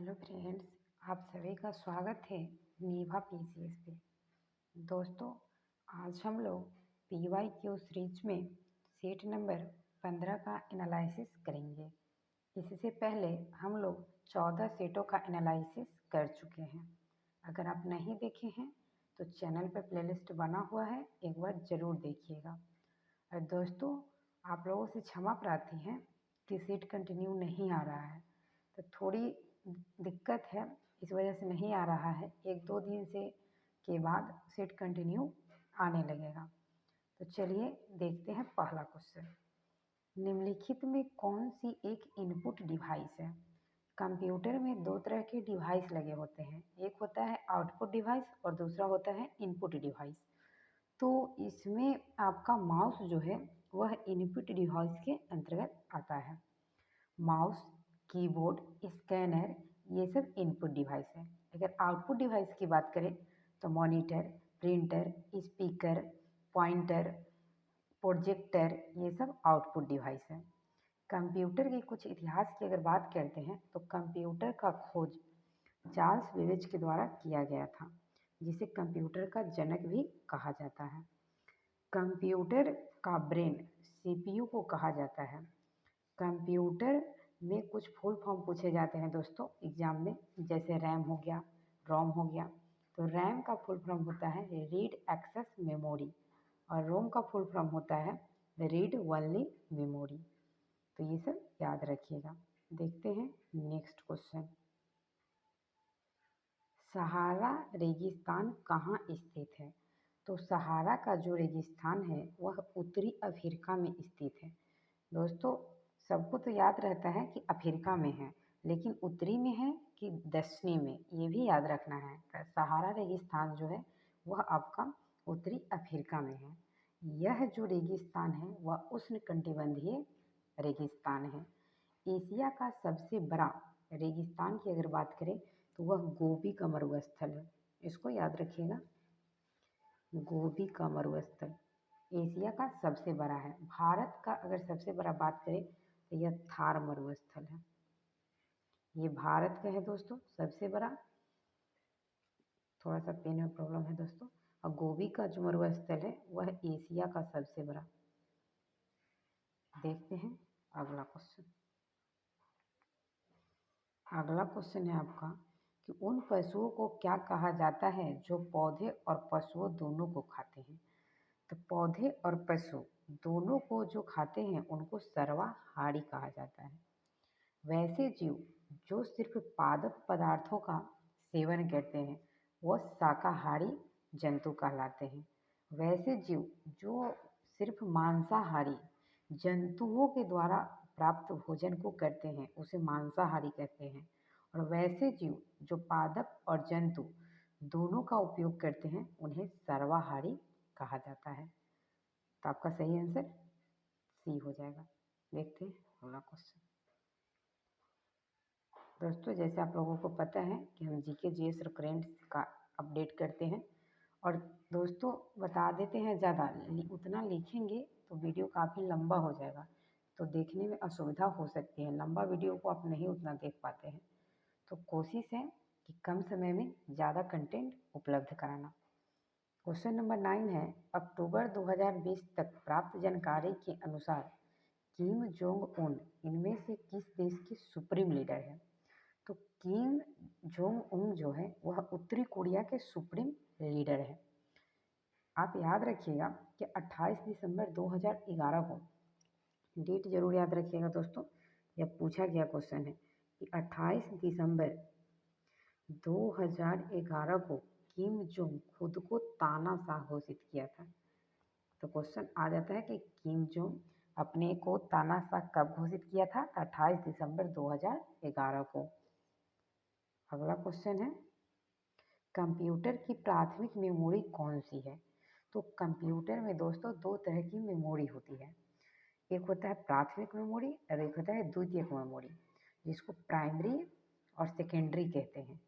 Hello friends, आप सभी का स्वागत है नीवा पीसीएस पे। दोस्तों, आज हम लोग पीवाईक्यू सीरीज में सेट नंबर 15 का एनालिसिस करेंगे। इससे पहले हम लोग 14 सेटों का एनालिसिस कर चुके हैं। अगर आप नहीं देखे हैं तो चैनल पर प्लेलिस्ट बना हुआ है, एक बार ज़रूर देखिएगा। और दोस्तों, आप लोगों से क्षमा प्रार्थी हैं कि सेट कंटिन्यू नहीं आ रहा है, तो थोड़ी दिक्कत है, इस वजह से नहीं आ रहा है। 1-2 दिन से के बाद सेट कंटिन्यू आने लगेगा। तो चलिए देखते हैं पहला क्वेश्चन। निम्नलिखित में कौन सी एक इनपुट डिवाइस है? कंप्यूटर में दो तरह के डिवाइस लगे होते हैं, एक होता है आउटपुट डिवाइस और दूसरा होता है इनपुट डिवाइस। तो इसमें आपका माउस जो है वह इनपुट डिवाइस के अंतर्गत आता है। माउस, कीबोर्ड, स्कैनर, ये सब इनपुट डिवाइस है। अगर आउटपुट डिवाइस की बात करें तो monitor, printer, speaker, pointer, projector, ये सब आउटपुट डिवाइस है। कंप्यूटर के कुछ इतिहास की अगर बात करते हैं तो कंप्यूटर का खोज चार्ल्स बेबेज के द्वारा किया गया था, जिसे कंप्यूटर का जनक भी कहा जाता है। कंप्यूटर का ब्रेन सीपीयू को कहा जाता है। कंप्यूटर में कुछ फुल फॉर्म पूछे जाते हैं दोस्तों एग्जाम में, जैसे रैम हो गया, रोम हो गया। तो रैम का फुल फॉर्म होता है रीड एक्सेस मेमोरी और रोम का फुल फॉर्म होता है रीड ओनली मेमोरी। तो ये सब याद रखिएगा। देखते हैं नेक्स्ट क्वेश्चन। सहारा रेगिस्तान कहाँ स्थित है? तो सहारा का जो रेगिस्तान है वह उत्तरी अफ्रीका में स्थित है। दोस्तों, सबको तो याद रहता है कि अफ्रीका में है, लेकिन उत्तरी में है कि दक्षिणी में, ये भी याद रखना है। सहारा रेगिस्तान जो है वह आपका उत्तरी अफ्रीका में है। यह जो रेगिस्तान है वह उष्णकटिबंधीय रेगिस्तान है। एशिया का सबसे बड़ा रेगिस्तान की अगर बात करें तो वह गोबी का मरुस्थल है। इसको याद रखिएगा, गोबी का मरुस्थल एशिया का सबसे बड़ा है। भारत का अगर सबसे बड़ा बात करें तो यह थार मरुस्थल है। ये भारत का है दोस्तों सबसे बड़ा। थोड़ा सा पेन में प्रॉब्लम है दोस्तों। और गोबी का जो मरुस्थल है वह एशिया का सबसे बड़ा। देखते हैं अगला क्वेश्चन। अगला क्वेश्चन है आपका कि उन पशुओं को क्या कहा जाता है जो पौधे और पशुओं दोनों को खाते हैं? तो पौधे और पशु दोनों को जो खाते हैं उनको सर्वाहारी कहा जाता है। वैसे जीव जो सिर्फ पादप पदार्थों का सेवन करते हैं वह शाकाहारी जंतु कहलाते हैं। वैसे जीव जो सिर्फ मांसाहारी जंतुओं के द्वारा प्राप्त भोजन को करते हैं उसे मांसाहारी कहते हैं। और वैसे जीव जो पादप और जंतु दोनों का उपयोग करते हैं उन्हें सर्वाहारी कहा जाता है। तो आपका सही आंसर सी हो जाएगा। देखते हैं अगला क्वेश्चन। दोस्तों, जैसे आप लोगों को पता है कि हम जीके जीएस और करेंट का अपडेट करते हैं। और दोस्तों बता देते हैं, ज़्यादा उतना लिखेंगे तो वीडियो काफ़ी लंबा हो जाएगा, तो देखने में असुविधा हो सकती है। लंबा वीडियो को आप नहीं उतना देख पाते हैं, तो कोशिश है कि कम समय में ज़्यादा कंटेंट उपलब्ध कराना। क्वेश्चन नंबर 9 है, अक्टूबर 2020 तक प्राप्त जानकारी के अनुसार किम जोंग उन इनमें से किस देश के सुप्रीम लीडर है? तो किम जोंग उन जो है वह उत्तरी कोरिया के सुप्रीम लीडर है। आप याद रखिएगा कि 28 दिसंबर 2011 को, डेट जरूर याद रखिएगा दोस्तों, यह पूछा गया क्वेश्चन है कि 28 दिसंबर 2011 को किम जोंग खुद को तानाशाह घोषित किया था। तो क्वेश्चन आ जाता है कि किम जोंग अपने को तानाशाह कब घोषित किया था? 28 दिसंबर 2011 को। अगला क्वेश्चन है, कंप्यूटर की प्राथमिक मेमोरी कौन सी है? तो कंप्यूटर में दोस्तों दो तरह की मेमोरी होती है, एक होता है प्राथमिक मेमोरी और एक होता है द्वितीयक मेमोरी, जिसको प्राइमरी और सेकेंडरी कहते हैं।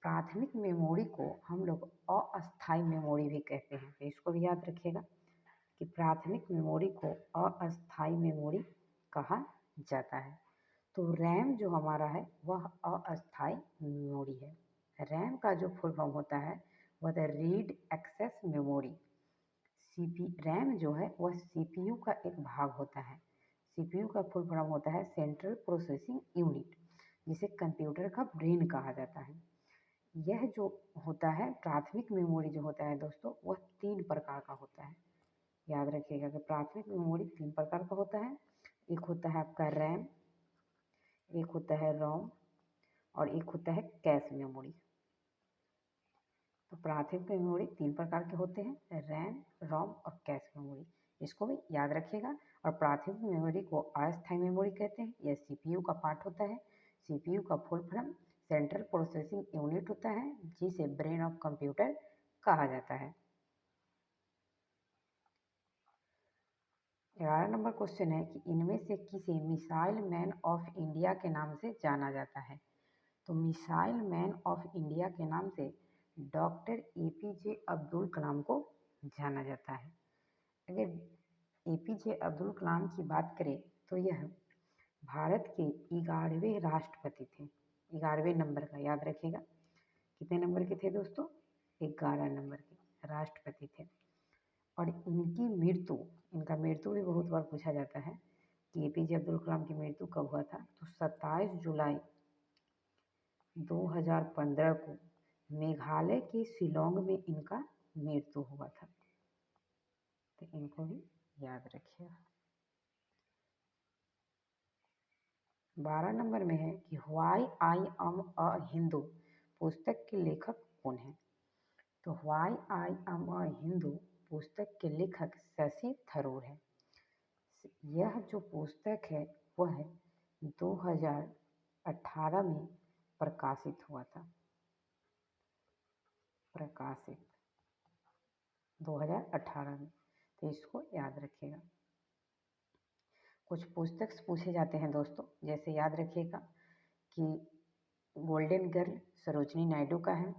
प्राथमिक मेमोरी को हम लोग अस्थायी मेमोरी भी कहते हैं, तो इसको भी याद रखिएगा कि प्राथमिक मेमोरी को अस्थायी मेमोरी कहा जाता है। तो रैम जो हमारा है वह अस्थायी मेमोरी है। रैम का जो फुल फॉर्म होता है वह है रीड एक्सेस मेमोरी। रैम जो है वह सीपीयू का एक भाग होता है। सीपीयू का फुल फॉर्म होता है सेंट्रल प्रोसेसिंग यूनिट, जिसे कंप्यूटर का ब्रेन कहा जाता है। यह जो होता है प्राथमिक मेमोरी जो होता है दोस्तों, वह 3 प्रकार का होता है। याद रखिएगा कि प्राथमिक मेमोरी 3 प्रकार का होता है। एक होता है आपका रैम, एक होता है रोम और एक होता है कैश मेमोरी। तो प्राथमिक मेमोरी 3 प्रकार के होते हैं, रैम, रोम और कैश मेमोरी। इसको भी याद रखिएगा। और प्राथमिक मेमोरी को अस्थायी मेमोरी कहते हैं। यह सीपीयू का पार्ट होता है। सीपीयू का full form central processing unit होता है, जिसे ब्रेन ऑफ कंप्यूटर कहा जाता है। 11 नंबर क्वेश्चन है कि इनमें से किसे मिसाइल मैन ऑफ इंडिया के नाम से जाना जाता है। तो मिसाइल मैन ऑफ इंडिया के नाम से डॉक्टर एपीजे अब्दुल कलाम को जाना जाता है। अगर एपीजे अब्दुल कलाम की बात करें तो यह भारत के 11वें राष्ट्रपति थे। 11वें नंबर का याद रखिएगा। कितने नंबर के थे दोस्तों? 11 नंबर के राष्ट्रपति थे। और इनका मृत्यु भी बहुत बार पूछा जाता है कि एपीजे अब्दुल कलाम की मृत्यु कब हुआ था। तो 27 जुलाई 2015 को मेघालय के शिलोंग में इनका मृत्यु हुआ था। तो इनको भी याद रखिएगा। 12 नंबर में है कि why I am a Hindu पुस्तक के लेखक कौन है। तो why I am a Hindu पुस्तक के लेखक शशि थरूर है। यह जो पुस्तक है वह 2018 में प्रकाशित हुआ था। 2018 में। तो इसको याद रखिएगा। कुछ पुस्तक पूछे जाते हैं दोस्तों, जैसे याद रखिएगा कि गोल्डन गर्ल सरोजनी नायडू का है।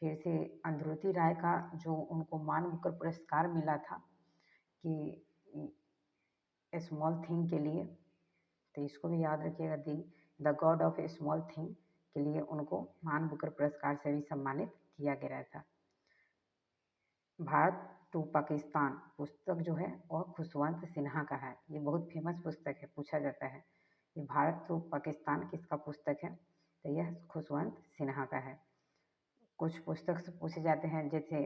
फिर से अंधरुति राय का जो उनको मान बुकर पुरस्कार मिला था कि स्मॉल थिंग के लिए, तो इसको भी याद रखिएगा। The God of small thing के लिए उनको मान बुकर पुरस्कार से भी सम्मानित किया गया था। भारत टू पाकिस्तान पुस्तक जो है वह खुशवंत सिन्हा का है। ये बहुत फेमस पुस्तक है, पूछा जाता है कि भारत टू पाकिस्तान किसका पुस्तक है। तो यह खुशवंत सिन्हा का है। कुछ पुस्तक से पूछे जाते हैं, जैसे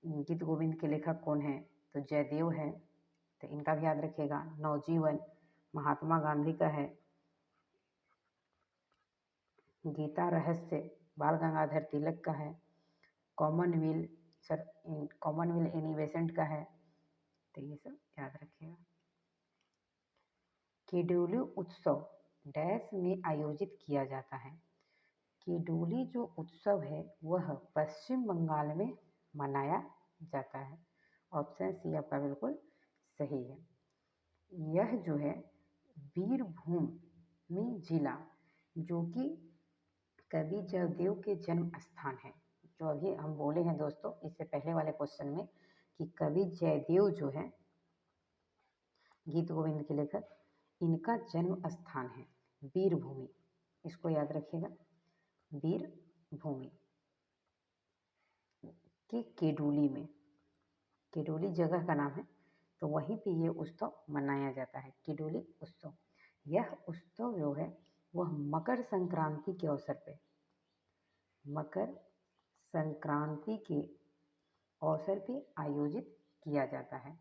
गीत गोविंद के लेखक कौन है। तो जयदेव है, तो इनका भी याद रखिएगा। नवजीवन महात्मा गांधी का है। गीता रहस्य बाल गंगाधर तिलक का है। कॉमनवेल्थ एनी बेसेंट का है। तो ये सब याद रखिएगा। केडोली उत्सव डैश में आयोजित किया जाता है। केडोली जो उत्सव है वह पश्चिम बंगाल में मनाया जाता है। ऑप्शन सी आपका बिल्कुल सही है। यह जो है वीरभूमि जिला, जो कि कवि जयदेव के जन्म स्थान है। जो अभी हम बोले हैं दोस्तों इससे पहले वाले क्वेश्चन में कि कवि जयदेव जो है गीत गोविंद के लेखक, इनका जन्म स्थान है वीरभूमि। इसको याद रखिएगा। वीरभूमि के केडोली में, केडोली जगह का नाम है, तो वहीं पे ये उत्सव मनाया जाता है, केडोली उत्सव। यह उत्सव जो है वह मकर संक्रांति के अवसर पे, मकर संक्रांति के अवसर पे आयोजित किया जाता है।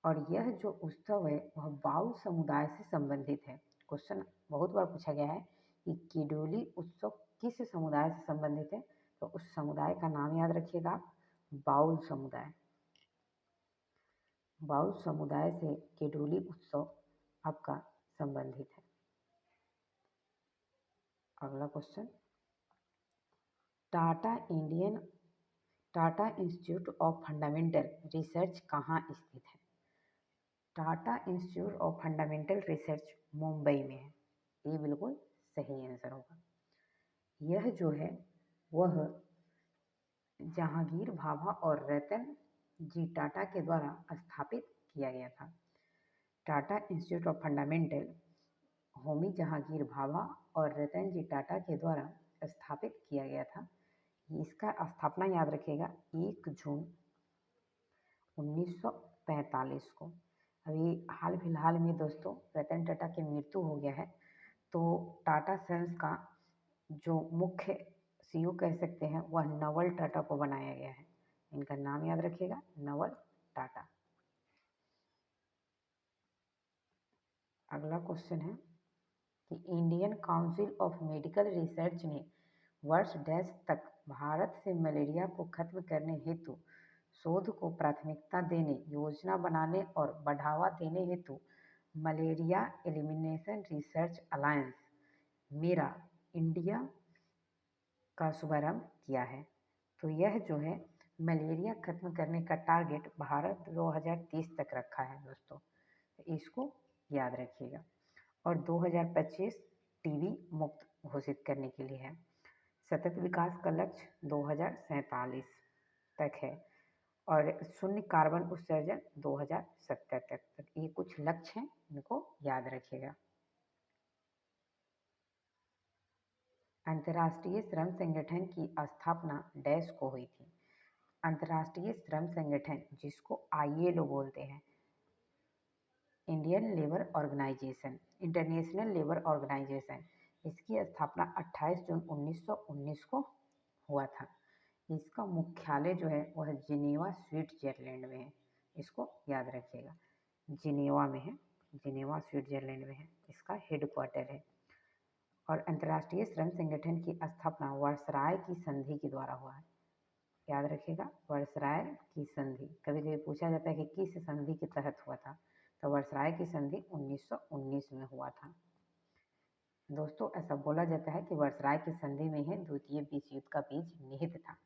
और यह जो उत्सव है वह बाउल समुदाय से संबंधित है। क्वेश्चन बहुत बार पूछा गया है कि केडोली उत्सव किस समुदाय से संबंधित है। तो उस समुदाय का नाम याद रखिएगा आप, बाउल समुदाय। बाउल समुदाय से केडोली उत्सव आपका संबंधित है। अगला question, Tata institute of fundamental research कहाँ स्थित है। Tata institute of fundamental research Mumbai में है। ये बिल्कुल सही आंसर होगा। यह जो है वह जहांगीर भाभा और रतन जी टाटा के द्वारा स्थापित किया गया था। Tata institute of fundamental Homi Jahangir Bhabha और रतन जी टाटा के द्वारा स्थापित किया गया था। इसका स्थापना याद रखिएगा 1 जून 1945 को। अभी हाल फिलहाल में दोस्तों रतन टाटा की मृत्यु हो गया है, तो टाटा सन्स का जो मुख्य सीईओ कह सकते हैं वह नवल टाटा को बनाया गया है। इनका नाम याद रखिएगा, नवल टाटा। अगला क्वेश्चन है कि Indian council of medical research ने वर्ष डैश तक भारत से मलेरिया को खत्म करने हेतु शोध को प्राथमिकता देने, योजना बनाने और बढ़ावा देने हेतु मलेरिया एलिमिनेशन रिसर्च अलायंस मेरा इंडिया का शुभारंभ किया है। तो यह जो है मलेरिया खत्म करने का टारगेट भारत 2030 तक रखा है दोस्तों, इसको याद रखिएगा। और 2025 टीबी मुक्त घोषित करने के लिए है। सतत विकास का लक्ष्य 2047 तक है और शून्य कार्बन उत्सर्जन 2070 तक। ये कुछ लक्ष्य हैं, इनको याद रखिएगा। अंतर्राष्ट्रीय श्रम संगठन की स्थापना डैश को हुई थी। अंतर्राष्ट्रीय श्रम संगठन जिसको ILO बोलते हैं, Indian labour organisation, international labour organisation, इसकी स्थापना 28 जून 1919 को हुआ था। इसका मुख्यालय जो है वह जिनेवा स्विट्जरलैंड में है, इसको याद रखिएगा। जिनेवा में है, जिनेवा स्विट्जरलैंड में है, इसका हेडक्वार्टर है। और अंतर्राष्ट्रीय श्रम संगठन की स्थापना वर्सराय की संधि के द्वारा हुआ है, याद रखिएगा, वर्सराय की संधि। कभी कभी पूछा जाता है कि किस संधि के तहत हुआ था, तो वर्सराय की संधि 1919 में हुआ था। दोस्तों ऐसा बोला जाता है कि वर्सराय की संधि में ही द्वितीय विश्व युद्ध का बीज निहित था।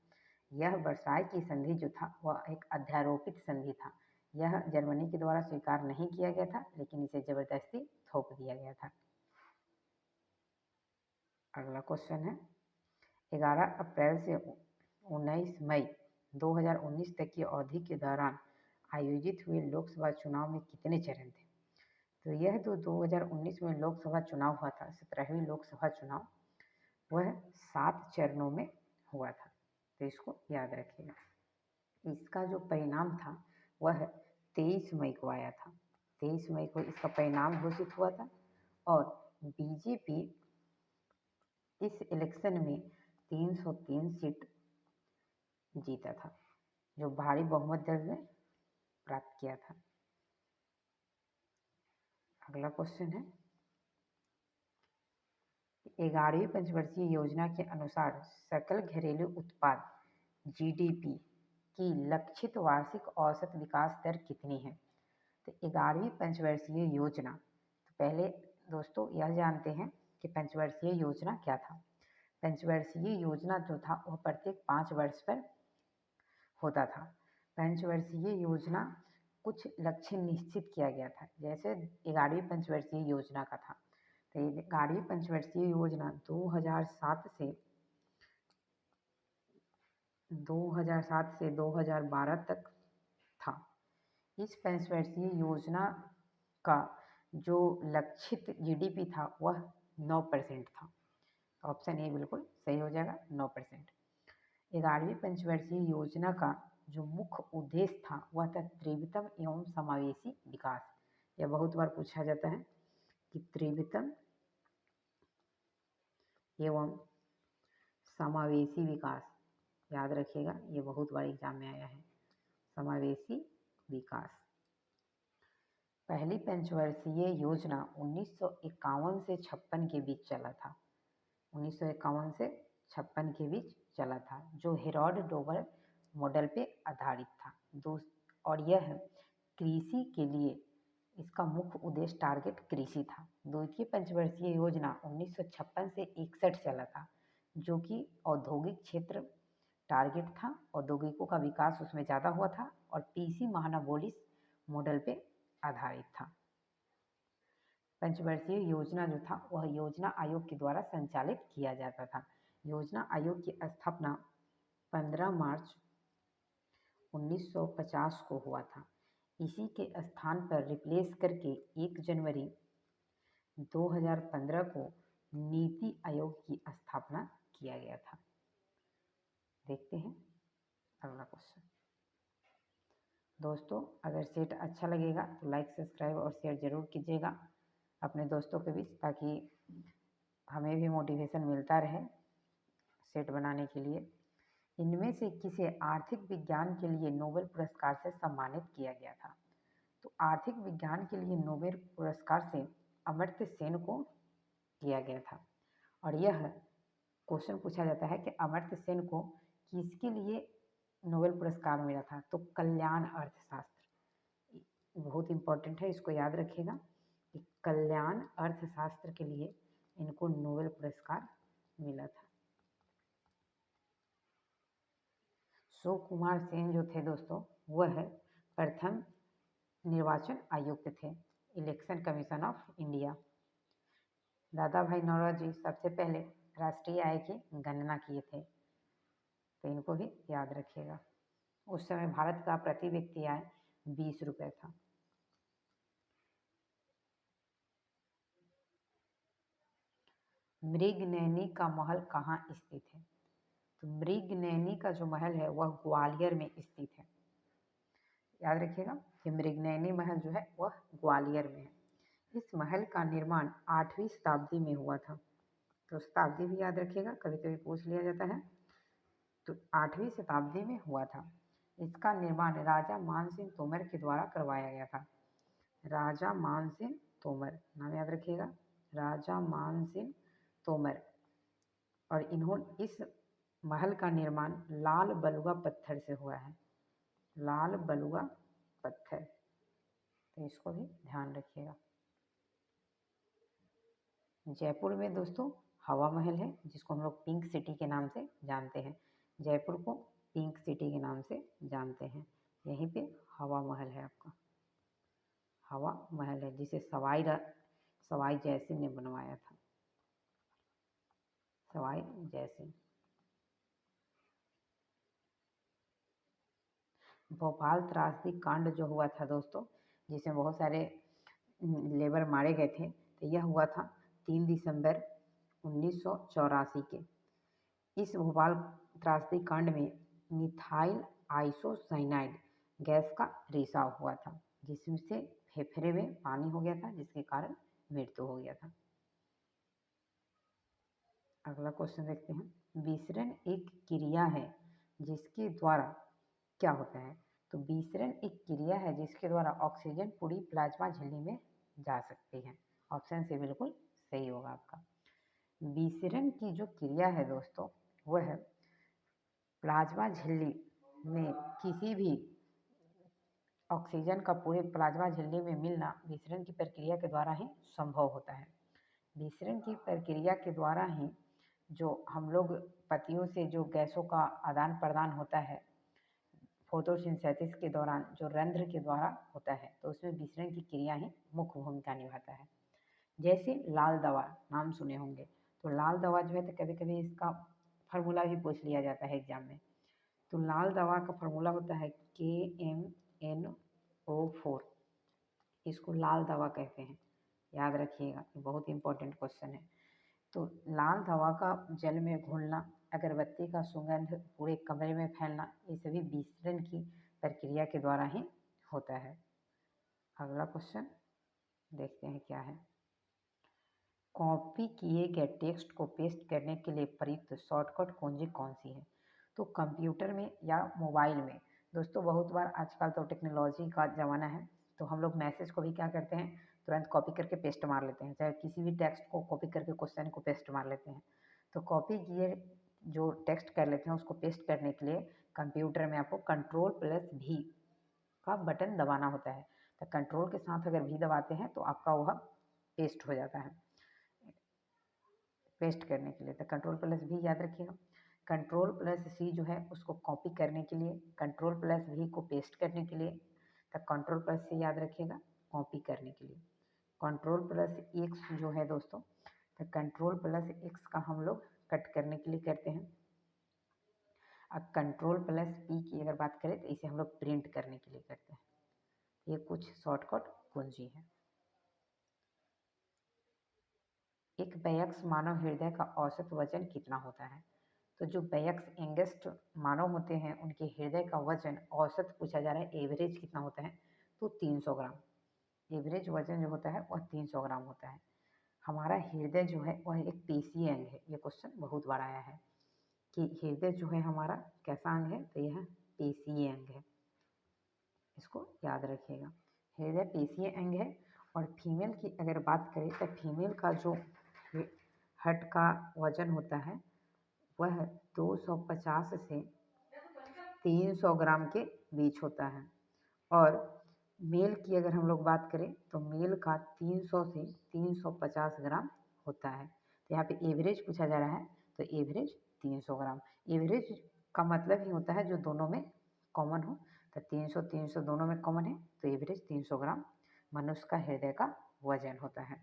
यह वर्सराय की संधि जो था वह एक अध्यारोपित संधि था। यह जर्मनी के द्वारा स्वीकार नहीं किया गया था, लेकिन इसे जबरदस्ती थोप दिया गया था। अगला क्वेश्चन है 11 अप्रैल से 19 मई 2019 तक की अवधि के दौरान आयोजित हुए लोकसभा चुनाव में कितने चरण थे? तो यह 2019 में लोकसभा चुनाव हुआ था, 17वीं लोकसभा चुनाव, वह 7 चरणों में हुआ था, तो इसको याद रखिएगा। इसका जो परिणाम था वह 23 मई को आया था। 23 मई को इसका परिणाम घोषित हुआ था और बीजेपी इस इलेक्शन में 303 सीट जीता था, जो भारी बहुमत दर में प्राप्त किया था। अगला क्वेश्चन है 11वीं पंचवर्षीय योजना के अनुसार सकल घरेलू उत्पाद GDP की लक्षित वार्षिक औसत विकास दर कितनी है? तो 11वीं पंचवर्षीय योजना, तो पहले दोस्तों यह जानते हैं कि पंचवर्षीय योजना क्या था। पंचवर्षीय योजना जो था वह प्रत्येक 5 वर्ष पर होता था। पंचवर्षीय योजना कुछ लक्ष्य निश्चित किया गया था, जैसे 11वीं पंचवर्षीय योजना का था। तो 11वीं पंचवर्षीय योजना 2007 से 2012 तक था। इस पंचवर्षीय योजना का जो लक्षित GDP था वह 9% था। ऑप्शन ए बिल्कुल सही हो जाएगा, 9%। 11वीं पंचवर्षीय योजना का जो मुख्य उद्देश्य था वह था त्रिवितम एवं समावेशी विकास। यह बहुत बार पूछा जाता है कि त्रिवितम एवं समावेशी विकास, याद रखिएगा, ये बहुत बार एग्जाम में आया है, समावेशी विकास। पहली पंचवर्षीय योजना 1951 से 56 के बीच चला था। 1951 से 56 के बीच चला था, जो हेरोल्ड डोवर मॉडल पे आधारित था। और यह कृषि के लिए इसका मुख्य उद्देश्य टारगेट कृषि था। द्वितीय पंचवर्षीय योजना 1956 से 61 चला था, जो कि औद्योगिक क्षेत्र टारगेट था। औद्योगिकों का विकास उसमें ज़्यादा हुआ था और PC महानाबोलिस मॉडल पे आधारित था। पंचवर्षीय योजना जो था वह योजना आयोग के द्वारा संचालित किया जाता था। योजना आयोग की स्थापना 15 मार्च 1950 को हुआ था। इसी के स्थान पर रिप्लेस करके 1 जनवरी 2015 को नीति आयोग की स्थापना किया गया था। देखते हैं अगला क्वेश्चन। दोस्तों अगर सेट अच्छा लगेगा तो लाइक, सब्सक्राइब और शेयर जरूर कीजिएगा अपने दोस्तों के बीच, ताकि हमें भी मोटिवेशन मिलता रहे सेट बनाने के लिए। इनमें से किसे आर्थिक विज्ञान के लिए नोबेल पुरस्कार से सम्मानित किया गया था? तो आर्थिक विज्ञान के लिए नोबेल पुरस्कार से अमर्त्य सेन को किया गया था। और यह क्वेश्चन पूछा जाता है कि अमर्त्य सेन को किसके लिए नोबेल पुरस्कार मिला था? तो कल्याण अर्थशास्त्र, बहुत इंपॉर्टेंट है, इसको याद रखिएगा कि कल्याण अर्थशास्त्र के लिए इनको नोबेल पुरस्कार मिला था। सुकुमार सेन जो थे दोस्तों, वह प्रथम निर्वाचन आयुक्त थे, इलेक्शन कमीशन ऑफ इंडिया। दादा भाई नौरोजी सबसे पहले राष्ट्रीय आय की गणना किए थे, तो इनको भी याद रखिएगा। उस समय भारत का प्रति व्यक्ति आय 20 रुपये था। मृगनयनी का महल कहाँ स्थित है? तो मृगनयनी का जो महल है वह ग्वालियर में स्थित है। याद रखिएगा कि मृगनयनी महल जो है वह ग्वालियर में है। इस महल का निर्माण 8वीं शताब्दी में हुआ था। तो शताब्दी भी याद रखिएगा, कभी कभी पूछ लिया जाता है। तो 8वीं शताब्दी में हुआ था। इसका निर्माण राजा मानसिंह तोमर के द्वारा करवाया गया था। राजा मानसिंह तोमर, नाम याद रखिएगा, राजा मानसिंह तोमर। और इन्होंने इस महल का निर्माण लाल बलुआ पत्थर से हुआ है, लाल बलुआ पत्थर, तो इसको भी ध्यान रखिएगा। जयपुर में दोस्तों हवा महल है, जिसको हम लोग पिंक सिटी के नाम से जानते हैं। जयपुर को पिंक सिटी के नाम से जानते हैं। यहीं पे हवा महल है आपका, हवा महल है, जिसे सवाई जयसिंह ने बनवाया था, सवाई जयसिंह। भोपाल त्रासदी कांड जो हुआ था दोस्तों, जिसमें बहुत सारे लेबर मारे गए थे, तो यह हुआ था 3 दिसंबर 1984 के। इस भोपाल त्रासदी कांड में मिथाइल आइसोसाइनाइड गैस का रिसाव हुआ था, जिससे फेफड़े में पानी हो गया था, जिसके कारण मृत्यु हो गया था। अगला क्वेश्चन देखते हैं। विसरण एक क्रिया है जिसके द्वारा क्या होता है? तो विसरण एक क्रिया है जिसके द्वारा ऑक्सीजन पूरी प्लाज्मा झिल्ली में जा सकती है। ऑप्शन से बिल्कुल सही होगा आपका। विसरण की जो क्रिया है दोस्तों, वह प्लाज्मा झिल्ली में किसी भी ऑक्सीजन का पूरे प्लाज्मा झिल्ली में मिलना विसरण की प्रक्रिया के द्वारा ही संभव होता है। विसरण की प्रक्रिया के द्वारा ही जो हम लोग पत्तियों से जो गैसों का आदान प्रदान होता है फोटोसिंथेसिस के दौरान, जो रंध्र के द्वारा होता है, तो उसमें विसरण की क्रिया ही मुख्य भूमिका निभाता है। जैसे लाल दवा, नाम सुने होंगे, तो लाल दवा जो है तो कभी कभी इसका फार्मूला भी पूछ लिया जाता है एग्जाम में। तो लाल दवा का फार्मूला होता है KMNO4, इसको लाल दवा कहते हैं। याद रखिएगा, बहुत इंपॉर्टेंट क्वेश्चन है। तो लाल दवा का जल में घुलना, अगरबत्ती का सुगंध पूरे कमरे में फैलना, ये सभी विसरण की प्रक्रिया के द्वारा ही होता है। अगला क्वेश्चन देखते हैं क्या है। कॉपी किए गए टेक्स्ट को पेस्ट करने के लिए प्रयुक्त शॉर्टकट कुंजी कौन सी है? तो कंप्यूटर में या मोबाइल में दोस्तों, बहुत बार आजकल तो टेक्नोलॉजी का ज़माना है, तो हम लोग मैसेज को भी क्या करते हैं, तुरंत कॉपी करके पेस्ट मार लेते हैं। चाहे किसी भी टेक्स्ट को कॉपी करके क्वेश्चन को पेस्ट मार लेते हैं। तो कॉपी किए जो टेक्स्ट कर लेते हैं उसको पेस्ट करने के लिए कंप्यूटर में आपको Ctrl+V का बटन दबाना होता है। तो कंट्रोल के साथ अगर भी दबाते हैं तो आपका वह पेस्ट हो जाता है। पेस्ट करने के लिए तो Ctrl+V याद रखिएगा। Ctrl+C जो है उसको कॉपी करने के लिए, Ctrl+V को पेस्ट करने के लिए, तो Ctrl+C याद रखिएगा कॉपी करने के लिए। Ctrl+X जो है दोस्तों, तो Ctrl+X का हम लोग कट करने के लिए करते हैं। अब Ctrl+P की अगर बात करें तो इसे हम लोग प्रिंट करने के लिए करते हैं। ये कुछ शॉर्टकट कुंजी है। एक वयस्क मानव हृदय का औसत वजन कितना होता है? तो जो वयस्क यंगेस्ट मानव होते हैं उनके हृदय का वजन औसत पूछा जा रहा है, एवरेज कितना होता है? तो 300 ग्राम। एवरेज वजन जो होता है वह 300 ग्राम होता है। हमारा हृदय जो है वह एक पेशीय अंग है। ये क्वेश्चन बहुत बार आया है कि हृदय जो है हमारा कैसा अंग है? तो यह पेशीय अंग है, इसको याद रखिएगा। हृदय पेशीय अंग है। और फीमेल की अगर बात करें तो फीमेल का जो हार्ट का वजन होता है वह 250 से 300 ग्राम के बीच होता है। और मेल की अगर हम लोग बात करें तो मेल का 300 से 350 ग्राम होता है। तो यहाँ पे एवरेज पूछा जा रहा है, तो एवरेज 300 ग्राम। एवरेज का मतलब ही होता है जो दोनों में कॉमन हो। तो 300 300 दोनों में कॉमन है, तो एवरेज 300 ग्राम मनुष्य का हृदय का वजन होता है।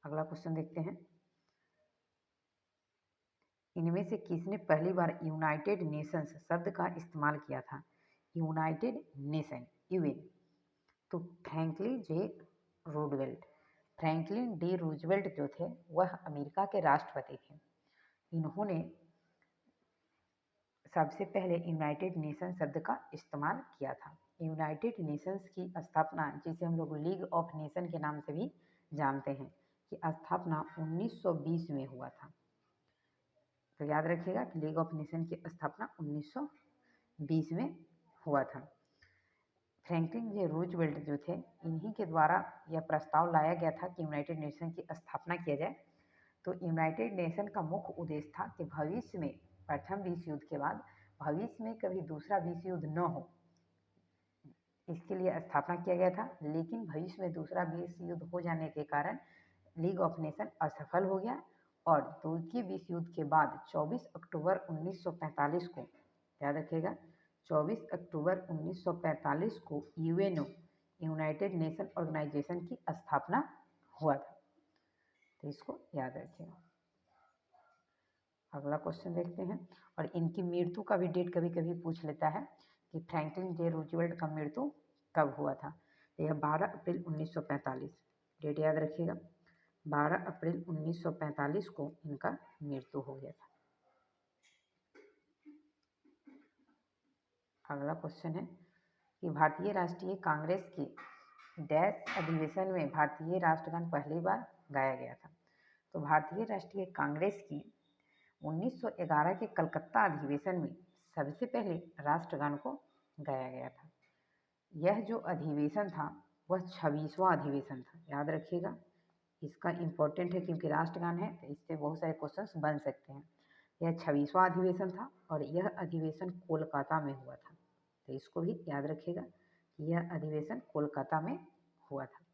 अगला क्वेश्चन देखते हैं। इनमें से किसने पहली बार यूनाइटेड नेशंस शब्द का इस्तेमाल किया था? United nation, UN. तो फ्रैंकलिन जे रूजवेल्ट। फ्रैंकलिन डी रूजवेल्ट जो थे वह अमेरिका के राष्ट्रपति थे। इन्होंने सबसे पहले यूनाइटेड नेशन शब्द का इस्तेमाल किया था। यूनाइटेड नेशंस की स्थापना, जिसे हम लोग लीग ऑफ नेशन के नाम से भी जानते हैं, कि स्थापना 1920 में हुआ था। तो याद रखिएगा कि लीग ऑफ नेशन की स्थापना 1920 में हुआ था। फ्रैंकलिन जे रूजवेल्ट जो थे, इन्हीं के द्वारा यह प्रस्ताव लाया गया था कि यूनाइटेड नेशन की स्थापना किया जाए। तो यूनाइटेड नेशन का मुख्य उद्देश्य था कि भविष्य में प्रथम विश्व युद्ध के बाद भविष्य में कभी दूसरा विश्व युद्ध न हो, इसके लिए स्थापना किया गया था। लेकिन भविष्य में दूसरा विश्व युद्ध हो जाने के कारण लीग ऑफ नेशन असफल हो गया और द्वितीय विश्व युद्ध के बाद 24 अक्टूबर 1945 को, याद रखिएगा, 24 अक्टूबर 1945 को यूएनओ, यूनाइटेड नेशन ऑर्गेनाइजेशन की स्थापना हुआ था। तो इसको याद रखिएगा। अगला क्वेश्चन देखते हैं। और इनकी मृत्यु का भी डेट कभी कभी पूछ लेता है कि फ्रैंकलिन जे रूजवेल्ट का मृत्यु कब हुआ था। तो यह 12 अप्रैल 1945, डेट याद रखिएगा। 12 अप्रैल 1945 को इनका मृत्यु हो गया था। अगला क्वेश्चन है कि भारतीय राष्ट्रीय कांग्रेस के डैश अधिवेशन में भारतीय राष्ट्रगान पहली बार गाया गया था। तो भारतीय राष्ट्रीय कांग्रेस की 1911 के कलकत्ता अधिवेशन में सबसे पहले राष्ट्रगान को गाया गया था। यह जो अधिवेशन था वह 26वां अधिवेशन था, याद रखिएगा। इसका इम्पोर्टेंट है क्योंकि राष्ट्रगान है, तो इससे बहुत सारे क्वेश्चंस बन सकते हैं। यह 26वां अधिवेशन था और यह अधिवेशन कोलकाता में हुआ था। तो इसको भी याद रखिएगा कि यह अधिवेशन कोलकाता में हुआ था।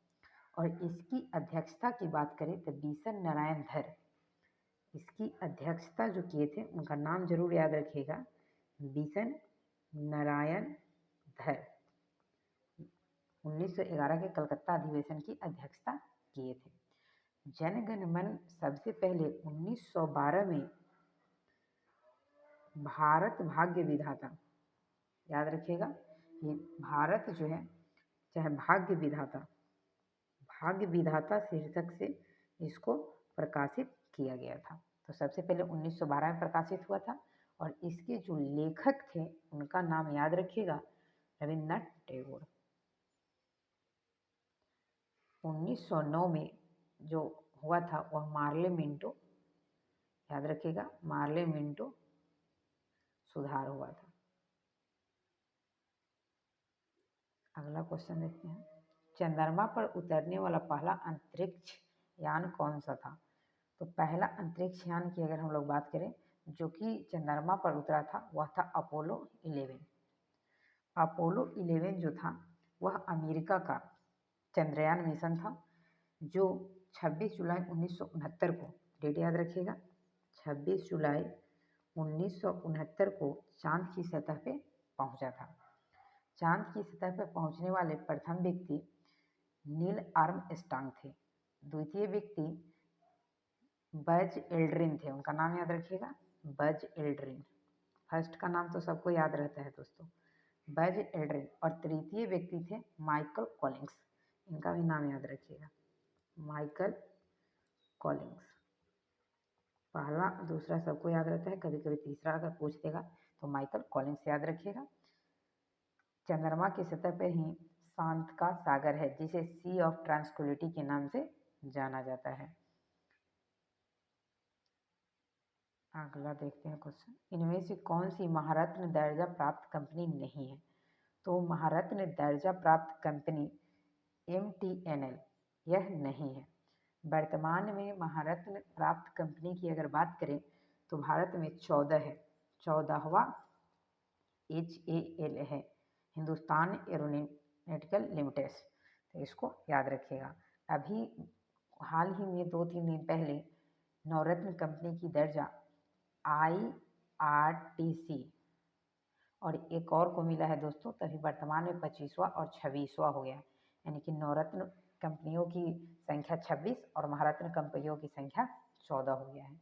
और इसकी अध्यक्षता की बात करें तो बीसन नारायण धर इसकी अध्यक्षता जो किए थे, उनका नाम जरूर याद रखिएगा, बीसन नारायण धर। 1911 के कलकत्ता अधिवेशन की अध्यक्षता किए थे। जनगण मन सबसे पहले 1912 में भारत भाग्य विधाता, याद रखिएगा कि भारत जो है, चाहे भाग्य विधाता शीर्षक से इसको प्रकाशित किया गया था। तो सबसे पहले 1912 में प्रकाशित हुआ था और इसके जो लेखक थे उनका नाम याद रखिएगा, रविन्द्रनाथ टैगोर। 1909 में जो हुआ था वह मार्ले मिंटो, याद रखिएगा, मार्ले मिंटो सुधार हुआ था। अगला क्वेश्चन देखते हैं। चंद्रमा पर उतरने वाला पहला अंतरिक्ष यान कौन सा था? तो पहला अंतरिक्ष यान की अगर हम लोग बात करें जो कि चंद्रमा पर उतरा था वह था अपोलो 11। अपोलो 11 जो था वह अमेरिका का चंद्रयान मिशन था जो 26 जुलाई 1969 को, डेट याद रखिएगा, 26 जुलाई 1969 को चांद की सतह पे पहुंचा था। चांद की सतह पर पहुंचने वाले प्रथम व्यक्ति नील आर्मस्ट्रांग थे। द्वितीय व्यक्ति बज एल्ड्रिन थे, उनका नाम याद रखिएगा, बज एल्ड्रिन। फर्स्ट का नाम तो सबको याद रहता है दोस्तों, बज एल्ड्रिन। और तृतीय व्यक्ति थे माइकल कॉलिंस, इनका भी नाम याद रखिएगा, माइकल कॉलिंग्स। पहला दूसरा सबको याद रहता है, कभी कभी तीसरा अगर पूछ देगा तो माइकल कॉलिंग्स याद रखिएगा। चंद्रमा की सतह पर ही शांत का सागर है जिसे सी ऑफ ट्रांसक्विलिटी के नाम से जाना जाता है। अगला देखते हैं क्वेश्चन, इनमें से कौन सी महारत्न दर्जा प्राप्त कंपनी नहीं है? तो महारत्न दर्जा प्राप्त कंपनी MTNL यह नहीं है। वर्तमान में महारत्न प्राप्त कंपनी की अगर बात करें तो भारत में 14 है, 14वां HAL है, हिंदुस्तान एरोनॉटिकल लिमिटेड। तो इसको याद रखिएगा। अभी हाल ही में 2-3 दिन पहले नवरत्न कंपनी की दर्जा IRTC और एक और को मिला है दोस्तों, तभी वर्तमान में 25वां और 26वां हो गया, यानी कि नवरत्न कंपनियों की संख्या 26 और महारत्न कंपनियों की संख्या 14 हो गया है।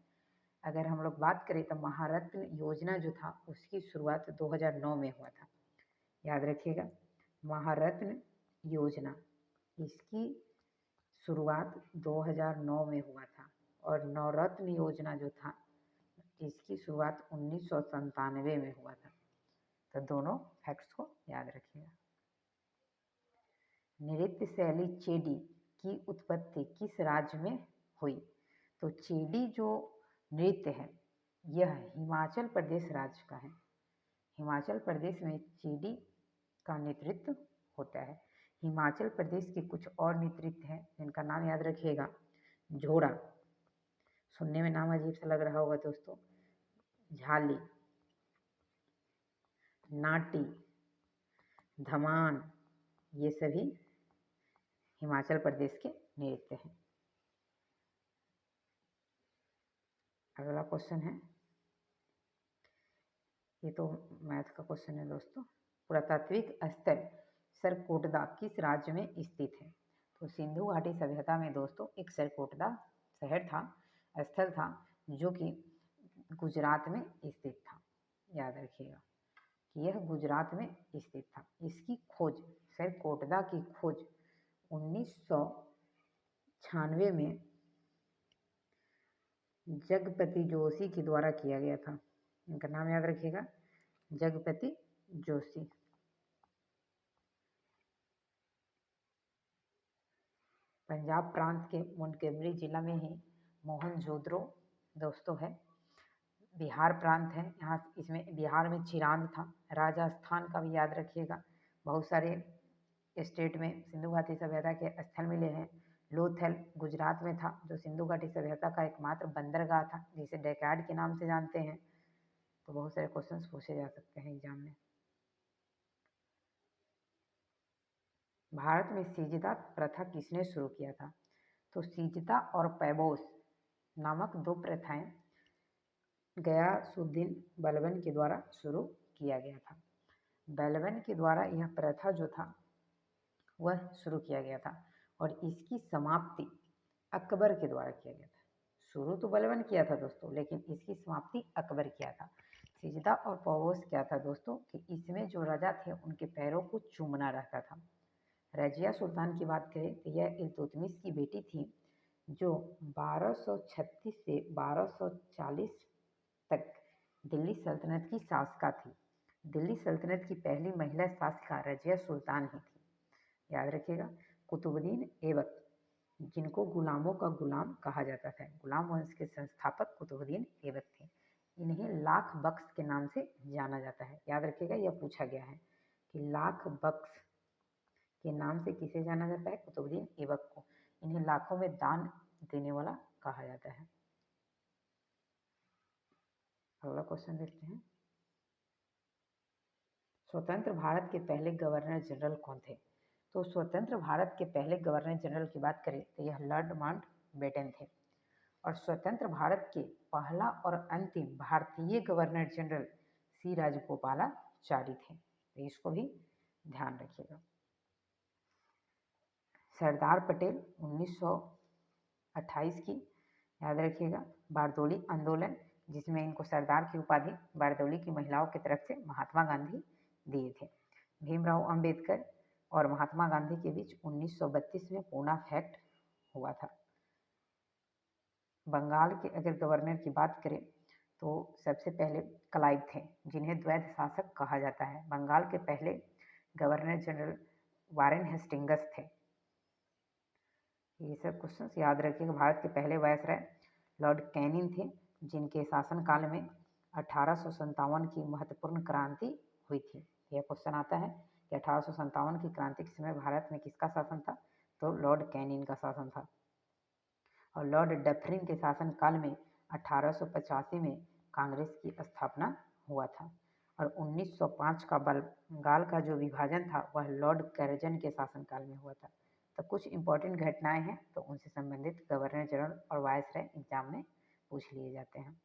अगर हम लोग बात करें तो महारत्न योजना जो था उसकी शुरुआत 2009 में हुआ था, याद रखिएगा। महारत्न योजना इसकी शुरुआत 2009 में हुआ था और नवरत्न योजना जो था इसकी शुरुआत 1997 में हुआ था। तो दोनों फैक्ट्स को याद रखिएगा। नृत्य शैली चेडी की उत्पत्ति किस राज्य में हुई? तो चेडी जो नृत्य है यह हिमाचल प्रदेश राज्य का है। हिमाचल प्रदेश में चेडी का नृत्य होता है। हिमाचल प्रदेश के कुछ और नृत्य हैं जिनका नाम याद रखिएगा। झोड़ा, सुनने में नाम अजीब सा लग रहा होगा दोस्तों। झाली, नाटी, धमान, ये सभी हिमाचल प्रदेश के नृत्य हैं। अगला क्वेश्चन है, ये तो मैथ का क्वेश्चन है दोस्तों। पुरातात्विक स्थल सरकोटदा किस राज्य में स्थित है? तो सिंधु घाटी सभ्यता में दोस्तों एक सरकोटदा शहर था, स्थल था, जो कि गुजरात में स्थित था। याद रखिएगा कि यह गुजरात में स्थित था। इसकी खोज, सरकोटदा की खोज 1996 में जगपति जोशी के द्वारा किया गया था। इनका नाम याद रखिएगा, जगपति जोशी। पंजाब प्रांत के मोंटगोमरी जिला में ही मोहनजोदड़ो दोस्तों है। बिहार प्रांत है, यहाँ इसमें बिहार में चिरांद था। राजस्थान का भी याद रखिएगा, बहुत सारे स्टेट में सिंधु घाटी सभ्यता के स्थल मिले हैं। लोथल गुजरात में था, जो सिंधु घाटी सभ्यता का एकमात्र बंदरगाह था, जिसे डेकार्ड के नाम से जानते हैं। तो बहुत सारे क्वेश्चंस पूछे जा सकते हैं एग्जाम में। भारत में सिजदा प्रथा किसने शुरू किया था? तो सिजदा और पैबोस नामक दो प्रथाएं गयासुद्दीन बलबन के द्वारा शुरू किया गया था। बलबन के द्वारा यह प्रथा जो था वह शुरू किया गया था और इसकी समाप्ति अकबर के द्वारा किया गया था। शुरू तो बलबन किया था दोस्तों, लेकिन इसकी समाप्ति अकबर किया था। सिजदा और पैबोस क्या था दोस्तों कि इसमें जो राजा थे उनके पैरों को चूमना रहता था। रजिया सुल्तान की बात करें तो यह इल्तुतमिश की बेटी थी, जो 1236 से 1240 तक दिल्ली सल्तनत की शासका थी। दिल्ली सल्तनत की पहली महिला शासका रजिया सुल्तान ही थी। याद रखिएगा, कुतुबुद्दीन ऐबक, जिनको गुलामों का गुलाम कहा जाता था, गुलाम वंश के संस्थापक कुतुबुद्दीन ऐबक थे। इन्हें लाख बख्श के नाम से जाना जाता है। याद रखिएगा, यह पूछा गया है कि लाख बख्श के नाम से किसे जाना जाता है? कुतुबुद्दीन ऐबक को। इन्हें लाखों में दान देने वाला कहा जाता है। अगला क्वेश्चन देखते हैं, स्वतंत्र भारत के पहले गवर्नर जनरल कौन थे? तो स्वतंत्र भारत के पहले गवर्नर जनरल की बात करें तो यह लॉर्ड माउंटबेटन थे। और स्वतंत्र भारत के पहला और अंतिम भारतीय गवर्नर जनरल सी राजगोपालाचारी थे। तो इसको भी ध्यान रखिएगा। सरदार पटेल 1928 की, याद रखिएगा। बारदौली आंदोलन, जिसमें इनको सरदार की उपाधि बारदौली की महिलाओं की तरफ से महात्मा गांधी दिए थे। भीमराव अंबेडकर और महात्मा गांधी के बीच 1932 में पूना फैक्ट हुआ था। बंगाल के अगर गवर्नर की बात करें तो सबसे पहले क्लाइव थे, जिन्हें द्वैध शासक कहा जाता है। बंगाल के पहले गवर्नर जनरल वारेन हेस्टिंग्स थे। ये सब क्वेश्चन याद रखिएगा। भारत के पहले वायसराय लॉर्ड कैनिंग थे, जिनके शासनकाल में 1857 की महत्वपूर्ण क्रांति हुई थी। यह क्वेश्चन आता है कि 1857 की क्रांति के समय भारत में किसका शासन था, तो लॉर्ड कैनिंग का शासन था। और लॉर्ड डफरिन के शासनकाल में 1885 में कांग्रेस की स्थापना हुआ था। और 1905 का बंगाल का जो विभाजन था वह लॉर्ड कर्जन के शासनकाल में हुआ था। तो कुछ इंपॉर्टेंट घटनाएं हैं, तो उनसे संबंधित गवर्नर जनरल और वायसराय एग्जाम में पूछ लिए जाते हैं।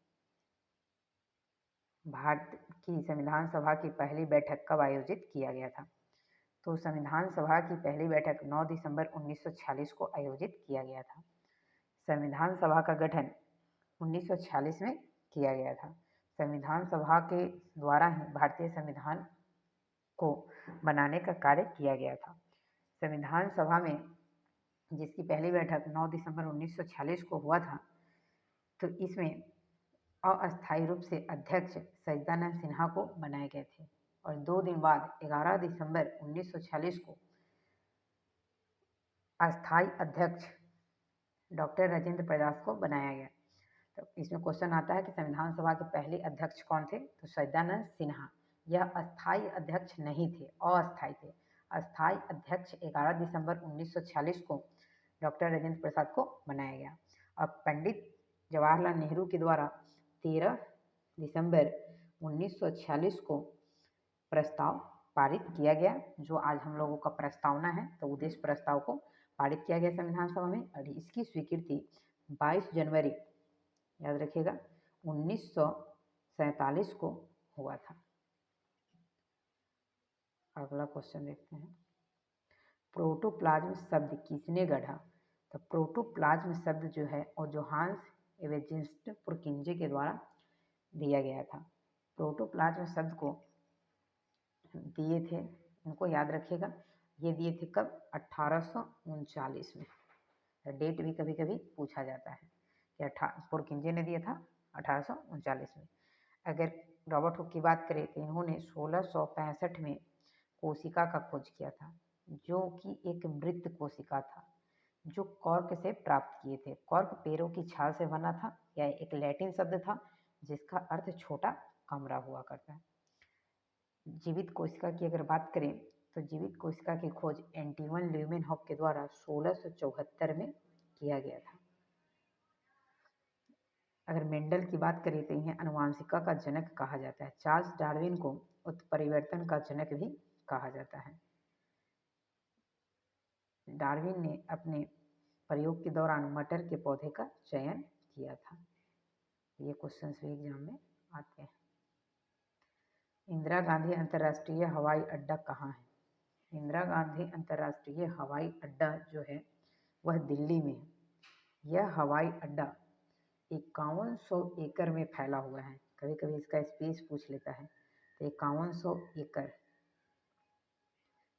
भारत की संविधान सभा की पहली बैठक कब आयोजित किया गया था, तो संविधान सभा की पहली बैठक 9 दिसंबर 1946 को आयोजित किया गया था। संविधान सभा का गठन 1946 में किया गया था। संविधान सभा के द्वारा ही भारतीय संविधान को बनाने का कार्य किया गया था। संविधान सभा में जिसकी पहली बैठक 9 दिसंबर 1946 को हुआ था, तो इसमें अस्थायी रूप से अध्यक्ष सच्चिदानंद सिन्हा को बनाए गए थे। और 2 दिन बाद 11 दिसंबर 1946 को अस्थायी अध्यक्ष डॉक्टर राजेंद्र प्रसाद को बनाया गया। तो इसमें क्वेश्चन आता है कि संविधान सभा के पहले अध्यक्ष कौन थे, तो सच्चिदानंद सिन्हा। यह अस्थायी अध्यक्ष नहीं थे, अस्थायी थे। अस्थायी अध्यक्ष 11 दिसंबर 1946 को डॉक्टर राजेंद्र प्रसाद को बनाया गया। और पंडित जवाहरलाल नेहरू के द्वारा 13 दिसंबर 1946 को प्रस्ताव पारित किया गया, जो आज हम लोगों का प्रस्तावना है। तो उद्देश्य प्रस्ताव को पारित किया गया संविधान सभा में, और इसकी स्वीकृति 22 जनवरी याद रखिएगा 1947 को हुआ था। अगला क्वेश्चन देखते हैं, प्रोटोप्लाज्म शब्द किसने गढ़ा, तो प्रोटोप्लाज्म शब्द जो है और जोहान्स एवेंजेस्ट पुरकिंजे के द्वारा दिया गया था। प्रोटोप्लाज्म शब्द को दिए थे, उनको याद रखिएगा, ये दिए थे कब, 1839 में। डेट भी कभी कभी पूछा जाता है कि पुरकिंजे ने दिया था 1839 में। अगर रॉबर्ट हुक की बात करें तो इन्होंने 1665 में कोशिका का खोज किया था, जो कि एक मृत कोशिका था, जो कॉर्क से प्राप्त किए थे। कॉर्क पेड़ों की छाल से बना था, यह एक लैटिन शब्द था जिसका अर्थ छोटा कमरा हुआ करता है। जीवित कोशिका की अगर बात करें तो जीवित कोशिका की खोज एंटोइन ल्यूमेनहॉक के द्वारा 1674 में किया गया था। अगर मेंडल की बात करें तो इन्हें आनुवंशिकी का जनक कहा जाता है। चार्ल्स डार्विन को उत्परिवर्तन का जनक भी कहा जाता है। डार्विन ने अपने प्रयोग के दौरान मटर के पौधे का चयन किया था। ये क्वेश्चन भी एग्जाम में आते हैं। इंदिरा गांधी अंतर्राष्ट्रीय हवाई अड्डा कहाँ है, इंदिरा गांधी अंतर्राष्ट्रीय हवाई अड्डा जो है वह दिल्ली में है। यह हवाई अड्डा 5100 एकड़ में फैला हुआ है। कभी कभी इसका स्पेस पूछ लेता है, तो 5100 एकड़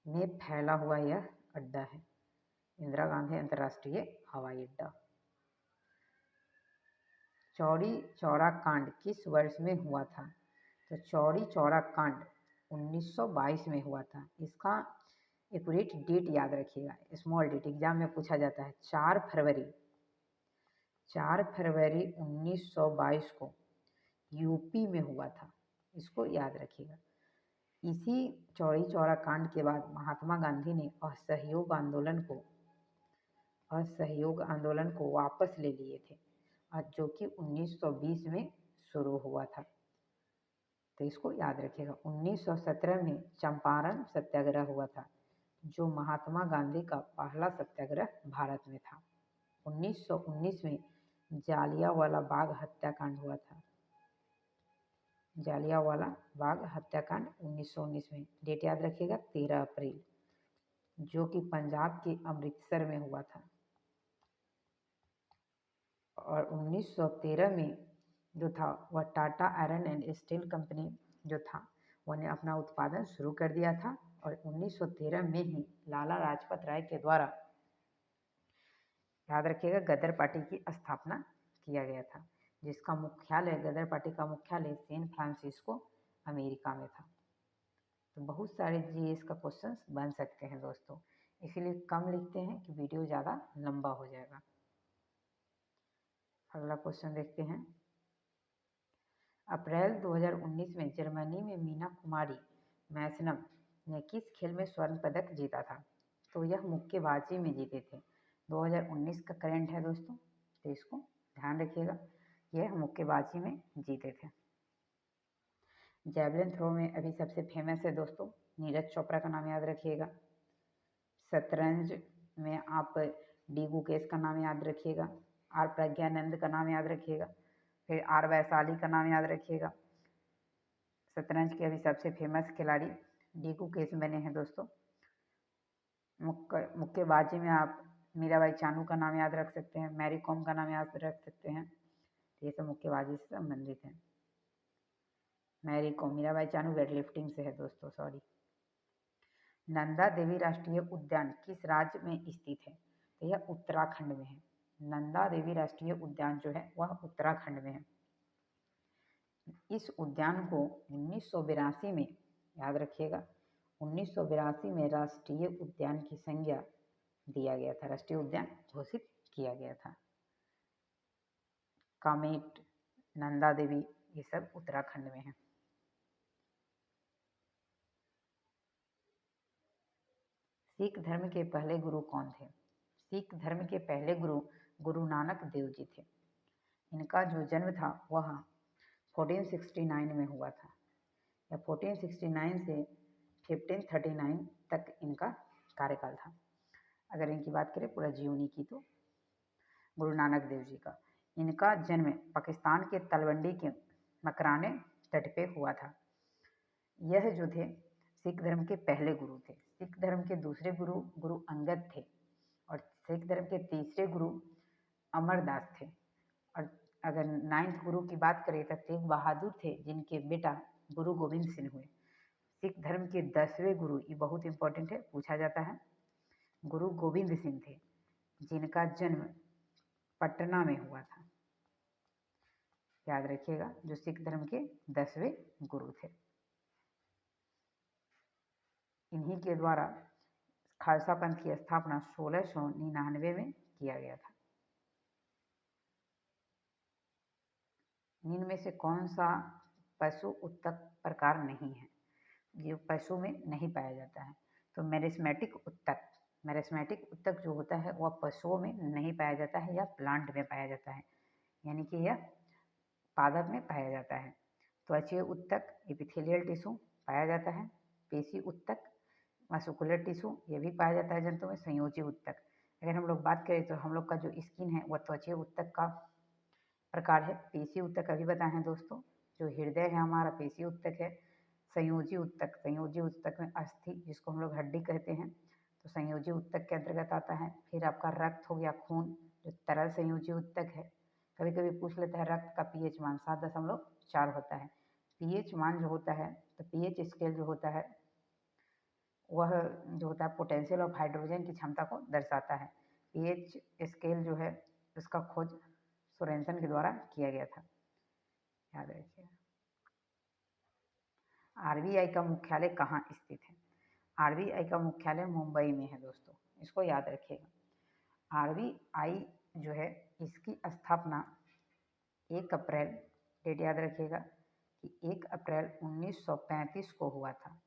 में फैला हुआ यह अड्डा है, इंदिरा गांधी अंतर्राष्ट्रीय हवाई अड्डा। चौरी चौरा कांड किस वर्ष में हुआ था, तो चौरी चौरा कांड 1922 में हुआ था। इसका एक्यूरेट डेट याद रखिएगा, स्मॉल डेट एग्जाम में पूछा जाता है। 4 फरवरी 1922 को यूपी में हुआ था, इसको याद रखिएगा। इसी चौरी चौरा कांड के बाद महात्मा गांधी ने असहयोग आंदोलन को वापस ले लिए थे, जो कि 1920 में शुरू हुआ था। तो इसको याद रखिएगा। 1917 में चंपारण सत्याग्रह हुआ था, जो महात्मा गांधी का पहला सत्याग्रह भारत में था। 1919 में जालियांवाला बाग हत्याकांड हुआ था। जालियांवाला बाग हत्याकांड 1919 में, डेट याद रखिएगा 13 अप्रैल, जो कि पंजाब के अमृतसर में हुआ था। और 1913 में जो था वह Tata iron and steel company जो था उन्हें अपना उत्पादन शुरू कर दिया था। और 1913 में ही लाला लाजपत राय के द्वारा याद रखिएगा गदर पार्टी की स्थापना किया गया था, जिसका मुख्यालय, गदर पार्टी का मुख्यालय सैन फ्रांसिस्को अमेरिका में था। तो बहुत सारे जीएस का क्वेश्चंस बन सकते हैं दोस्तों, इसीलिए कम लिखते हैं कि वीडियो ज़्यादा लंबा हो जाएगा। अगला क्वेश्चन देखते हैं। अप्रैल 2019 में जर्मनी में मीना कुमारी मैसनम ने किस खेल में स्वर्ण पदक जीता था? तो यह मुक्केबाजी में जीते थे। 2019 का करंट है दोस्तों, तो इसको ध्यान रखिएगा। यह मुक्केबाजी में जीते थे। जैवलिन थ्रो में अभी सबसे फेमस है दोस्तों, नीरज चोपड़ा का नाम याद रखिएगा। शतरंज में आप डी गुकेश का नाम याद रखिएगा, आर प्रज्ञानंद का नाम याद रखिएगा, फिर आर वैशाली का नाम याद रखिएगा। शतरंज के अभी सबसे फेमस खिलाड़ी डी गुकेश बने हैं दोस्तों। मुक्केबाजी में आप मीराबाई चानू का नाम याद रख सकते हैं, मैरी कॉम का नाम याद रख सकते हैं। ये सब मुक्केबाजी से संबंधित हैं। मैरी कॉम, मीराबाई चानू वेट लिफ्टिंग से है दोस्तों, सॉरी। नंदा देवी राष्ट्रीय उद्यान किस राज्य में स्थित है? तो यह उत्तराखंड में है। नंदा देवी राष्ट्रीय उद्यान जो है वह उत्तराखंड में है। इस उद्यान को 1982 में, याद रखिएगा, 1982 में राष्ट्रीय उद्यान की संज्ञा दिया गया था, राष्ट्रीय उद्यान घोषित किया गया था। कामेट, नंदा देवी, ये सब उत्तराखंड में है। सिख धर्म के पहले गुरु कौन थे? सिख धर्म के पहले गुरु गुरु नानक देव जी थे। इनका जो जन्म था वह 1469 में हुआ था, या 1469 से 1539 तक इनका कार्यकाल था। अगर इनकी बात करें पूरा जीवनी की, तो गुरु नानक देव जी का, इनका जन्म पाकिस्तान के तलवंडी के मकराने तट पे हुआ था। यह जो थे सिख धर्म के पहले गुरु थे। सिख धर्म के दूसरे गुरु गुरु अंगद थे, और सिख धर्म के तीसरे गुरु अमरदास थे। और अगर 9th गुरु की बात करें तो तेग बहादुर थे, जिनके बेटा गुरु गोविंद सिंह हुए। सिख धर्म के 10वें गुरु, ये बहुत इंपॉर्टेंट है, पूछा जाता है, गुरु गोविंद सिंह थे, जिनका जन्म पटना में हुआ था। याद रखिएगा, जो सिख धर्म के 10वें गुरु थे। इन्हीं के द्वारा खालसा पंथ की स्थापना 1699 में किया गया था। निम्न में से कौन सा पशु उत्तक प्रकार नहीं है? ये पशु में नहीं पाया जाता है। तो मेरिस्मेटिक उत्तक, मेरिस्मेटिक उत्तक जो होता है वह पशुओं में नहीं पाया जाता है, या प्लांट में पाया जाता है, यानी कि यह पादप में पाया जाता है। त्वचीय उत्तक, एपिथेलियल टिश्यू पाया जाता है। पेशी उत्तक, मस्कुलर टिश्यू, ये भी पाया जाता है जंतु में। संयोजी उत्तक, अगर हम लोग बात करें तो हम लोग का जो स्किन है वह त्वचीय उत्तक का प्रकार है। पेशी उत्तक अभी बताए हैं दोस्तों, जो हृदय है हमारा पेशी उत्तक है। संयोजी उत्तक, संयोजी उत्तक में अस्थि, जिसको हम लोग हड्डी कहते हैं, तो संयोजी उत्तक के अंतर्गत आता है। फिर आपका रक्त हो गया, खून, जो तरल संयोजी उत्तक है। कभी कभी पूछ लेता है रक्त का पीएच मान 7.4 होता है। पीएच मान जो होता है, तो पीएच स्केल जो होता है वह जो होता है पोटेंशियल ऑफ हाइड्रोजन की क्षमता को दर्शाता है। पीएच स्केल जो है उसका खोज सोरेनसन के द्वारा किया गया था, याद रखिए। आरबीआई का मुख्यालय कहाँ स्थित है? आरबीआई का मुख्यालय मुंबई में है दोस्तों, इसको याद रखिएगा। आरबीआई जो है इसकी स्थापना 1 अप्रैल, डेट याद रखिएगा कि 1 अप्रैल 1935 को हुआ था।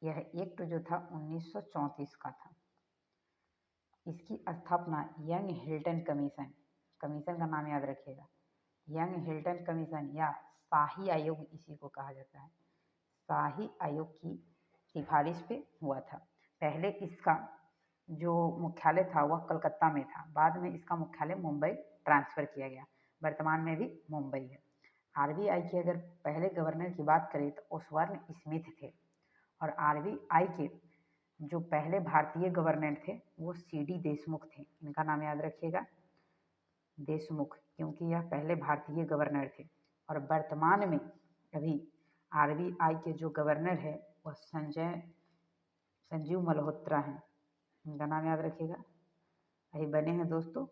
यह एक्ट जो था 1934 का था। इसकी स्थापना यंग हिल्टन कमीशन, कमीशन का नाम याद रखिएगा, यंग हिल्टन कमीशन या शाही आयोग इसी को कहा जाता है। शाही आयोग की सिफारिश पे हुआ था। पहले इसका जो मुख्यालय था वह कलकत्ता में था, बाद में इसका मुख्यालय मुंबई ट्रांसफ़र किया गया। वर्तमान में भी मुंबई है। आरबीआई के अगर पहले गवर्नर की बात करें तो ओसवार्न स्मिथ थे, और आरबीआई के जो पहले भारतीय गवर्नर थे वो सीडी देशमुख थे। इनका नाम याद रखिएगा, देशमुख, क्योंकि यह पहले भारतीय गवर्नर थे। और वर्तमान में अभी आरबीआई के जो गवर्नर है वह संजीव मल्होत्रा हैं, इनका नाम याद रखिएगा। अभी बने हैं दोस्तों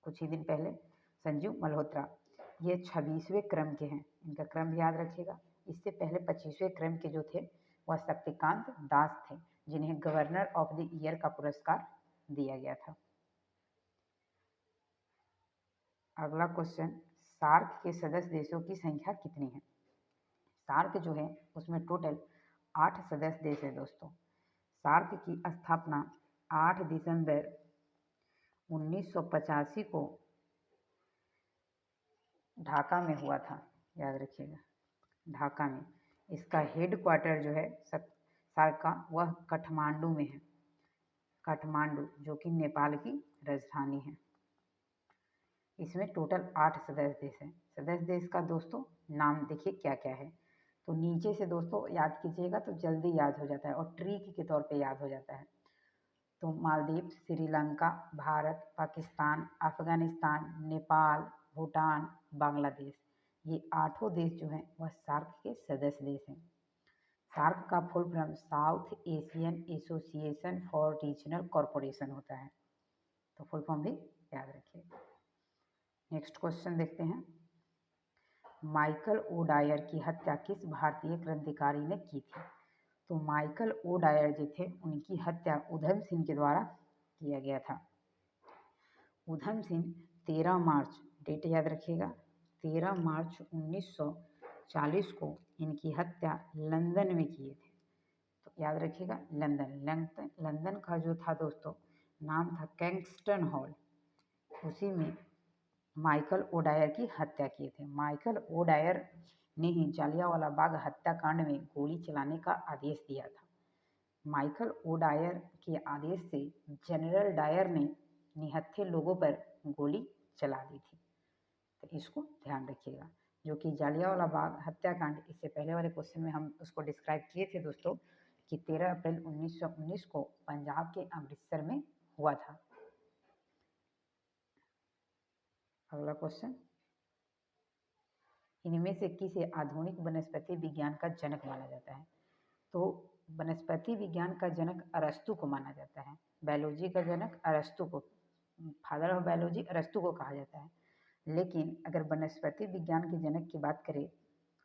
कुछ ही दिन पहले। संजीव मल्होत्रा, ये 26वें क्रम के हैं, इनका क्रम याद रखिएगा। इससे पहले 25वें क्रम के जो थे वह शक्तिकांत दास थे, जिन्हें गवर्नर ऑफ द ईयर का पुरस्कार दिया गया था। अगला क्वेश्चन, सार्क के सदस्य देशों की संख्या कितनी है? सार्क जो है उसमें टोटल 8 सदस्य देश है दोस्तों। सार्क की स्थापना 8 दिसंबर 1985 को ढाका में हुआ था, याद रखिएगा, ढाका में। इसका हेड क्वार्टर जो है सार्क का वह काठमांडू में है, काठमांडू जो कि नेपाल की राजधानी है। इसमें टोटल 8 सदस्य देश हैं। सदस्य देश का दोस्तों नाम देखिए क्या क्या है, तो नीचे से दोस्तों याद कीजिएगा तो जल्दी याद हो जाता है और ट्रिक के तौर पे याद हो जाता है। तो मालदीव, श्रीलंका, भारत, पाकिस्तान, अफगानिस्तान, नेपाल, भूटान, बांग्लादेश, ये 8 देश जो हैं वह सार्क के सदस्य देश हैं। सार्क का full form south Asian association for regional corporation होता है, तो फुल फॉर्म भी याद रखिए। नेक्स्ट क्वेश्चन देखते हैं, माइकल ओ डायर की हत्या किस भारतीय क्रांतिकारी ने की थी? तो माइकल ओ डायर जो थे उनकी हत्या उधम सिंह के द्वारा किया गया था। उधम सिंह 13 मार्च, डेट याद रखिएगा, 13 मार्च 1940 को इनकी हत्या लंदन में किए थे। तो याद रखिएगा लंदन का जो था दोस्तों नाम था किंगस्टन हॉल, उसी में माइकल ओ डायर की हत्या किए थे। माइकल ओ डायर ने ही जालियांवाला बाग हत्याकांड में गोली चलाने का आदेश दिया था। माइकल ओ डायर के आदेश से जनरल डायर ने निहत्थे लोगों पर गोली चला दी थी, तो इसको ध्यान रखिएगा। जो कि जालियांवाला बाग हत्याकांड, इससे पहले वाले क्वेश्चन में हम उसको डिस्क्राइब किए थे दोस्तों कि 13 अप्रैल 1919 को पंजाब के अमृतसर में हुआ था। अगला क्वेश्चन, इनमें से किसे आधुनिक वनस्पति विज्ञान का जनक माना जाता है? तो वनस्पति विज्ञान का जनक अरस्तु को माना जाता है। बायोलॉजी का जनक अरस्तु को, फादर ऑफ बायोलॉजी अरस्तु को कहा जाता है। लेकिन अगर वनस्पति विज्ञान के जनक की बात करें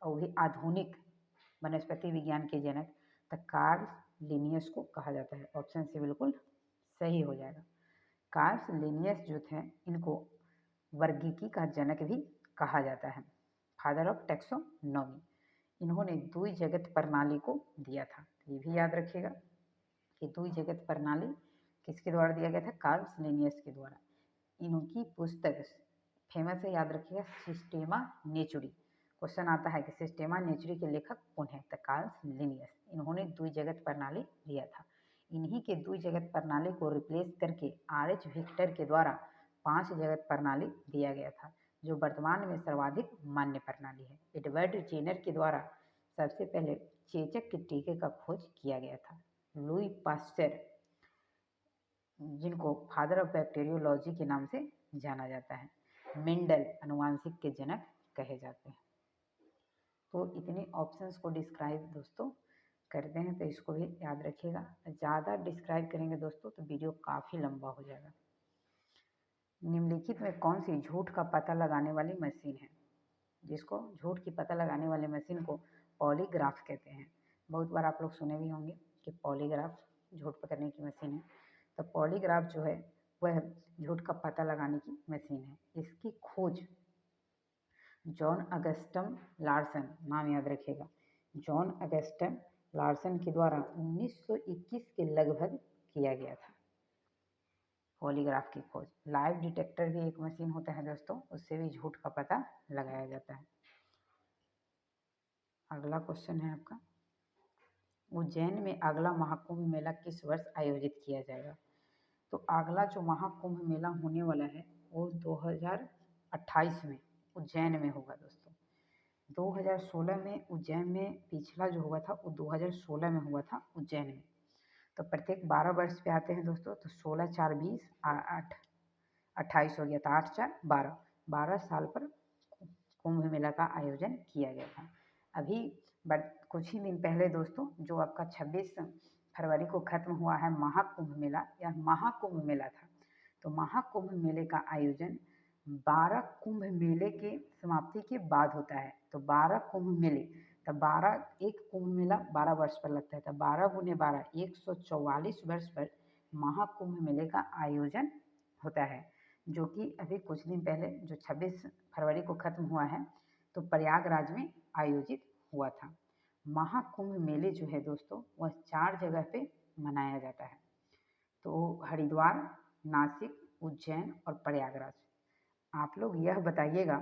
और भी आधुनिक वनस्पति विज्ञान के जनक, तो कार्ल लिनियस को कहा जाता है। ऑप्शन से बिल्कुल सही हो जाएगा। कार्ल लिनियस जो थे इनको वर्गीकी का जनक भी कहा जाता है, फादर ऑफ टैक्सोनॉमी। इन्होंने द्वि जगत प्रणाली को दिया था, ये भी याद रखिएगा कि द्वि जगत प्रणाली किसके द्वारा दिया गया था? कार्ल लिनियस के द्वारा। इनकी पुस्तक फेमस है, याद रखिएगा, सिस्टेमा नेचुरी। क्वेश्चन आता है कि सिस्टेमा नेचुरी के लेखक कौन है? तो कार्ल लिनियस। इन्होंने द्वि जगत प्रणाली दिया था। इन्हीं के द्वि जगत प्रणाली को रिप्लेस करके आर.एच. विक्टर के द्वारा 5 जगत प्रणाली दिया गया था, जो वर्तमान में सर्वाधिक मान्य प्रणाली है। एडवर्ड जेनर के द्वारा सबसे पहले चेचक के टीके का खोज किया गया था। लुई पास्चर, जिनको फादर ऑफ बैक्टीरियोलॉजी के नाम से जाना जाता है। मेंडल अनुवांशिक के जनक कहे जाते हैं। तो इतने ऑप्शंस को डिस्क्राइब दोस्तों करते हैं, तो इसको भी याद रखिएगा। ज़्यादा डिस्क्राइब करेंगे दोस्तों तो वीडियो काफ़ी लंबा हो जाएगा। निम्नलिखित में कौन सी झूठ का पता लगाने वाली मशीन है? जिसको झूठ की पता लगाने वाली मशीन को पॉलीग्राफ कहते हैं। बहुत बार आप लोग सुने भी होंगे कि पॉलीग्राफ झूठ पकड़ने की मशीन है। तो पॉलीग्राफ जो है वह झूठ का पता लगाने की मशीन है। इसकी खोज जॉन अगस्टम लार्सन, नाम याद रखिएगा, जॉन अगस्टम लार्सन के द्वारा 1921 के लगभग किया गया था। पॉलीग्राफ की खोज। लाइव डिटेक्टर भी एक मशीन होता है दोस्तों, उससे भी झूठ का पता लगाया जाता है। अगला क्वेश्चन है आपका, उज्जैन में अगला महाकुंभ मेला किस वर्ष आयोजित किया जाएगा? तो अगला जो महाकुंभ मेला होने वाला है वो 2028 में उज्जैन में होगा दोस्तों। 2016 में उज्जैन में पिछला जो हुआ था वो 2016 में हुआ था उज्जैन में। तो प्रत्येक 12 वर्ष पे आते हैं दोस्तों, तो 16 4 20 8 28 हो गया था, 8 4 12 साल पर कुंभ मेला का आयोजन किया गया था। अभी कुछ ही दिन पहले दोस्तों जो आपका 26 फरवरी को खत्म हुआ है महाकुंभ मेला, यह महाकुंभ मेला था। तो महाकुंभ मेले का आयोजन 12 कुंभ मेले के समाप्ति के बाद होता है। तो 12 कुंभ मेले, तब 12 एक कुंभ मेला 12 वर्ष पर लगता है, तब 12 गुने 12 144 वर्ष पर महाकुंभ मेले का आयोजन होता है, जो कि अभी कुछ दिन पहले जो 26 फरवरी को खत्म हुआ है, तो प्रयागराज में आयोजित हुआ था। महाकुंभ मेले जो है दोस्तों, वह 4 जगह पे मनाया जाता है। तो हरिद्वार, नासिक, उज्जैन और प्रयागराज। आप लोग यह बताइएगा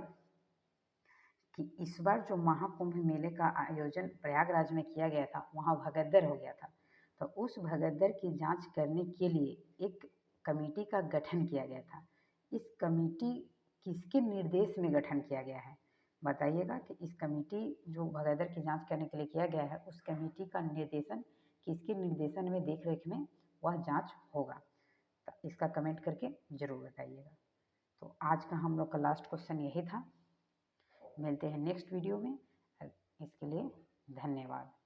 कि इस बार जो महाकुंभ मेले का आयोजन प्रयागराज में किया गया था, वहाँ भगदड़ हो गया था। तो उस भगदड़ की जांच करने के लिए एक कमेटी का गठन किया गया था। इस कमेटी किसके निर्देश में गठन किया गया है? बताइएगा कि इस कमेटी जो भगदड़ की जांच करने के लिए किया गया है, उस कमेटी का निर्देशन किसके निर्देशन में, देख रेख में वह जांच होगा? तो इसका कमेंट करके ज़रूर बताइएगा। तो आज का हम लोग का लास्ट क्वेश्चन यही था। मिलते हैं नेक्स्ट वीडियो में। इसके लिए धन्यवाद।